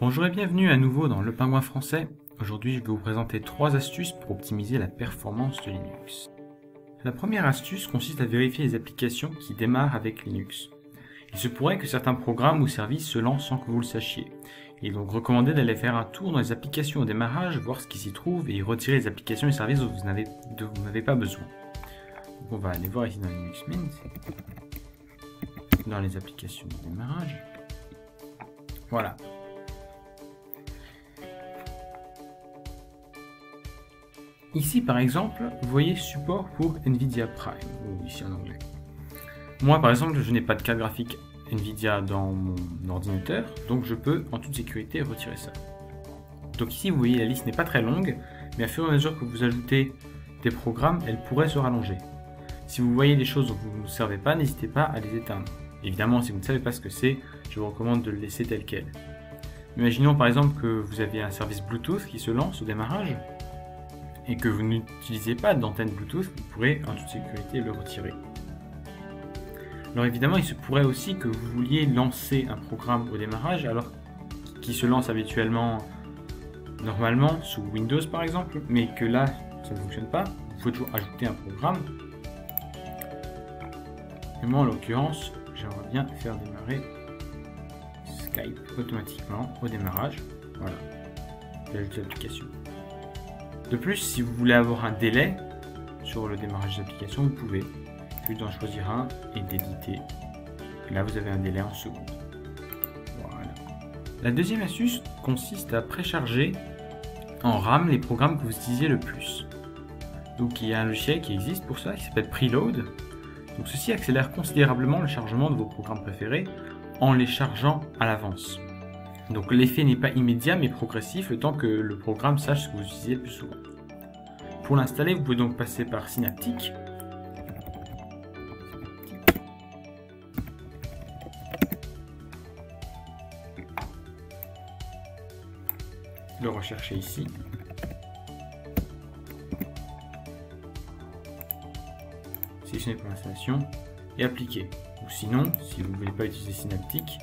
Bonjour et bienvenue à nouveau dans Le Pingouin Français. Aujourd'hui, je vais vous présenter 3 astuces pour optimiser la performance de Linux. La première astuce consiste à vérifier les applications qui démarrent avec Linux. Il se pourrait que certains programmes ou services se lancent sans que vous le sachiez. Il est donc recommandé d'aller faire un tour dans les applications au démarrage, voir ce qui s'y trouve et retirer les applications et services dont vous n'avez pas besoin. Donc on va aller voir ici dans Linux Mint, dans les applications de démarrage. Voilà. Ici par exemple, vous voyez support pour Nvidia Prime, ou ici en anglais. Moi par exemple, je n'ai pas de carte graphique Nvidia dans mon ordinateur, donc je peux en toute sécurité retirer ça. Donc ici vous voyez la liste n'est pas très longue, mais à fur et à mesure que vous ajoutez des programmes, elle pourrait se rallonger. Si vous voyez des choses dont vous ne servez pas, n'hésitez pas à les éteindre. Évidemment, si vous ne savez pas ce que c'est, je vous recommande de le laisser tel quel. Imaginons par exemple que vous avez un service Bluetooth qui se lance au démarrage, et que vous n'utilisez pas d'antenne Bluetooth, vous pourrez en toute sécurité le retirer. Alors évidemment, il se pourrait aussi que vous vouliez lancer un programme au démarrage, alors qui se lance habituellement, normalement, sous Windows par exemple, mais que là, ça ne fonctionne pas. Vous pouvez toujours ajouter un programme. Et moi, en l'occurrence, j'aimerais bien faire démarrer Skype automatiquement au démarrage. Voilà, j'ai ajouté l'application. De plus, si vous voulez avoir un délai sur le démarrage d'application, vous pouvez juste en choisir un et d'éditer. Là, vous avez un délai en secondes. Voilà. La deuxième astuce consiste à précharger en RAM les programmes que vous utilisez le plus. Donc, il y a un logiciel qui existe pour ça qui s'appelle Preload. Donc, ceci accélère considérablement le chargement de vos programmes préférés en les chargeant à l'avance. Donc l'effet n'est pas immédiat mais progressif le temps que le programme sache ce que vous utilisez le plus souvent. Pour l'installer, vous pouvez donc passer par Synaptic. Le rechercher ici. Sélectionner pour l'installation et appliquer. Ou sinon, si vous ne voulez pas utiliser Synaptic,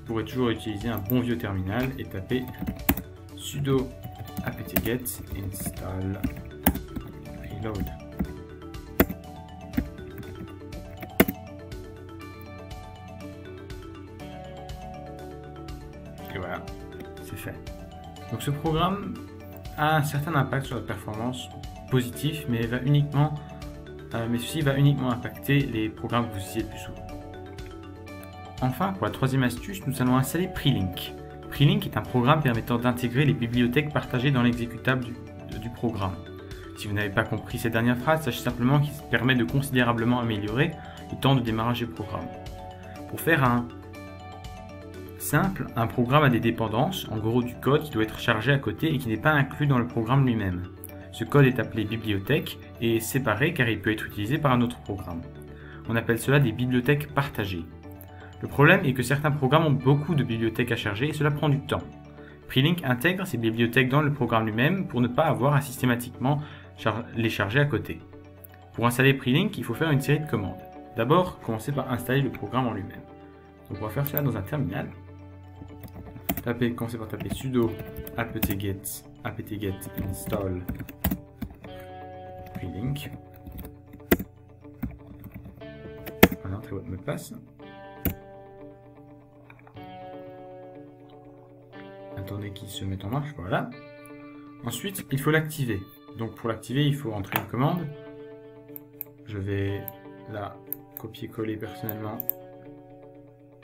vous pourrez toujours utiliser un bon vieux terminal et taper sudo apt-get install preload. Et voilà, c'est fait. Donc ce programme a un certain impact sur la performance positif, mais ceci va uniquement impacter les programmes que vous utilisez le plus souvent. Enfin, pour la troisième astuce, nous allons installer Prelink. Prelink est un programme permettant d'intégrer les bibliothèques partagées dans l'exécutable du programme. Si vous n'avez pas compris cette dernière phrase, sachez simplement qu'il permet de considérablement améliorer le temps de démarrage du programme. Pour faire un programme a des dépendances, en gros du code qui doit être chargé à côté et qui n'est pas inclus dans le programme lui-même. Ce code est appelé bibliothèque et est séparé car il peut être utilisé par un autre programme. On appelle cela des bibliothèques partagées. Le problème est que certains programmes ont beaucoup de bibliothèques à charger et cela prend du temps. Prelink intègre ces bibliothèques dans le programme lui-même pour ne pas avoir à systématiquement les charger à côté. Pour installer Prelink, il faut faire une série de commandes. D'abord, commencez par installer le programme en lui-même. Donc on va faire cela dans un terminal. Commencez par taper sudo apt-get install Prelink. Voilà, entrez votre mot de passe. Attendez qu'il se mette en marche, voilà. Ensuite, il faut l'activer. Donc pour l'activer, il faut entrer une commande. Je vais la copier-coller personnellement.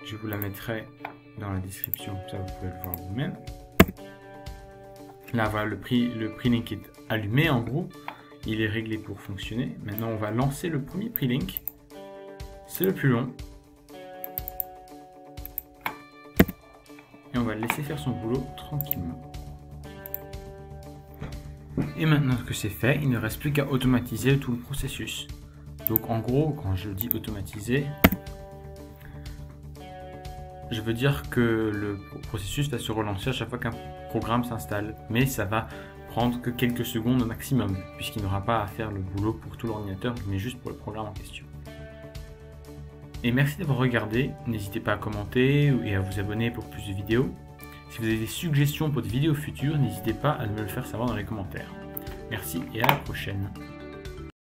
Je vous la mettrai dans la description, ça vous pouvez le voir vous-même. Là, voilà, le Prelink est allumé en gros. Il est réglé pour fonctionner. Maintenant, on va lancer le premier Prelink. C'est le plus long. Et on va le laisser faire son boulot tranquillement. Et maintenant que c'est fait, il ne reste plus qu'à automatiser tout le processus. Donc en gros, quand je dis automatiser, je veux dire que le processus va se relancer à chaque fois qu'un programme s'installe. Mais ça va prendre que quelques secondes au maximum, puisqu'il n'aura pas à faire le boulot pour tout l'ordinateur, mais juste pour le programme en question. Et merci d'avoir regardé, n'hésitez pas à commenter et à vous abonner pour plus de vidéos. Si vous avez des suggestions pour des vidéos futures, n'hésitez pas à me le faire savoir dans les commentaires. Merci et à la prochaine.